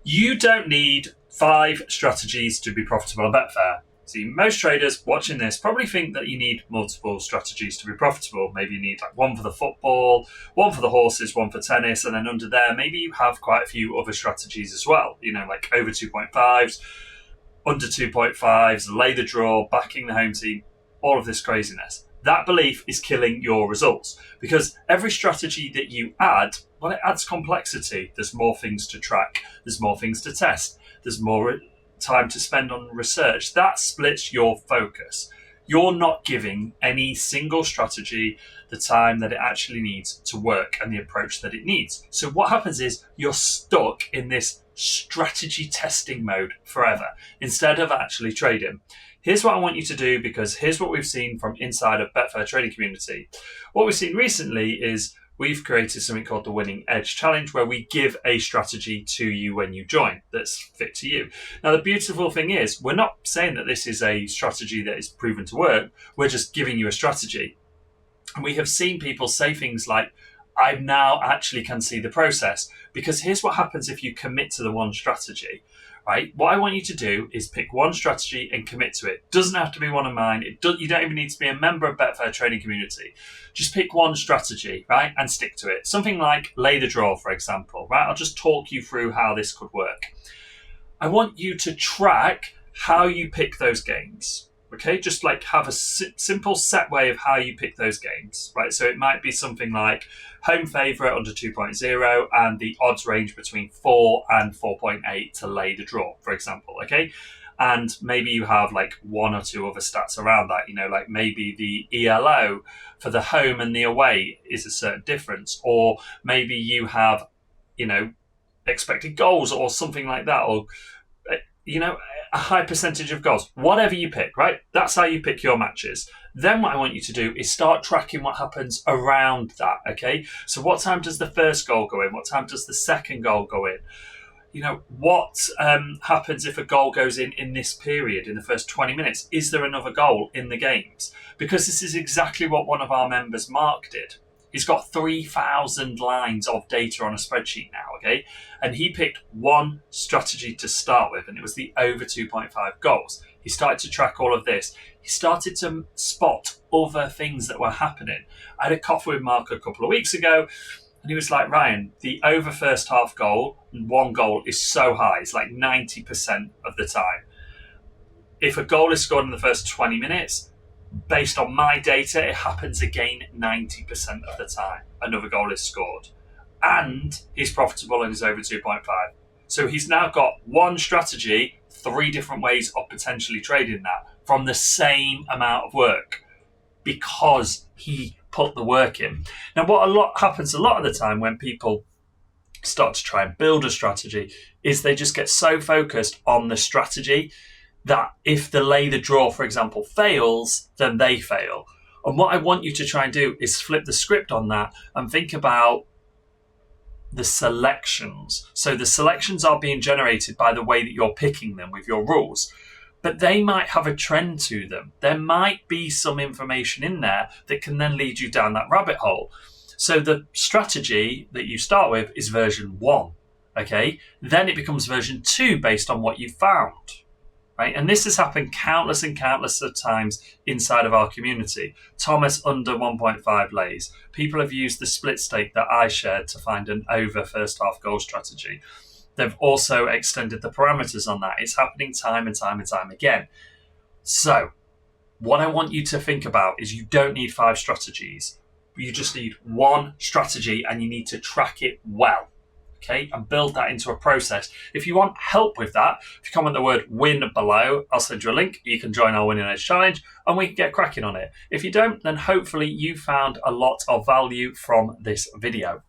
You don't need 5 strategies to be profitable at Betfair. See, most traders watching this probably think that you need multiple strategies to be profitable. Maybe you need like one for the football, one for the horses, one for tennis, and then under there, maybe you have quite a few other strategies as well. You know, like over 2.5s, under 2.5s, lay the draw, backing the home team, all of this craziness. That belief is killing your results because every strategy that you add, well, it adds complexity. There's more things to track. There's more things to test. There's more time to spend on research. That splits your focus. You're not giving any single strategy the time that it actually needs to work and the approach that it needs. So what happens is you're stuck in this strategy testing mode forever instead of actually trading. Here's what I want you to do, because here's what we've seen from inside of Betfair Trading Community. What we've seen recently is we've created something called the Winning Edge Challenge, where we give a strategy to you when you join that's fit to you. Now, the beautiful thing is, we're not saying that this is a strategy that is proven to work. We're just giving you a strategy. And we have seen people say things like, I now actually can see the process. Because here's what happens if you commit to the one strategy. Right? What I want you to do is pick one strategy and commit to it. Doesn't have to be one of mine. You don't even need to be a member of Betfair Trading Community. Just pick one strategy, right, and stick to it. Something like lay the draw, for example, right? I'll just talk you through how this could work. I want you to track how you pick those games. Okay, just like have a simple set way of how you pick those games, right? So it might be something like home favourite under 2.0 and the odds range between 4 and 4.8 to lay the draw, for example, okay? And maybe you have like one or two other stats around that, you know, like maybe the ELO for the home and the away is a certain difference, or maybe you have, you know, expected goals or something like that, or you know, a high percentage of goals, whatever you pick, right? That's how you pick your matches. Then what I want you to do is start tracking what happens around that, okay? So what time does the first goal go in? What time does the second goal go in? You know, what happens if a goal goes in this period, in the first 20 minutes? Is there another goal in the games? Because this is exactly what one of our members, Mark, did. He's got 3,000 lines of data on a spreadsheet now, okay? And he picked one strategy to start with, and it was the over 2.5 goals. He started to track all of this. He started to spot other things that were happening. I had a coffee with Mark a couple of weeks ago, and he was like, Ryan, the over first half goal, one goal is so high. It's like 90% of the time. If a goal is scored in the first 20 minutes, based on my data, it happens again 90% of the time. Another goal is scored. And he's profitable and is over 2.5. So he's now got one strategy, 3 different ways of potentially trading that from the same amount of work because he put the work in. Now, what happens a lot of the time when people start to try and build a strategy is they just get so focused on the strategy that if the lay the draw, for example, fails, then they fail. And what I want you to try and do is flip the script on that and think about the selections. So the selections are being generated by the way that you're picking them with your rules, but they might have a trend to them. There might be some information in there that can then lead you down that rabbit hole. So the strategy that you start with is version 1, okay? Then it becomes version 2 based on what you found. Right? And this has happened countless and countless of times inside of our community. Thomas under 1.5 lays. People have used the split stake that I shared to find an over first half goal strategy. They've also extended the parameters on that. It's happening time and time and time again. So what I want you to think about is you don't need 5 strategies. You just need one strategy and you need to track it well. Okay, and build that into a process. If you want help with that, if you comment the word win below, I'll send you a link. You can join our Winning Edge Challenge and we can get cracking on it. If you don't, then hopefully you found a lot of value from this video.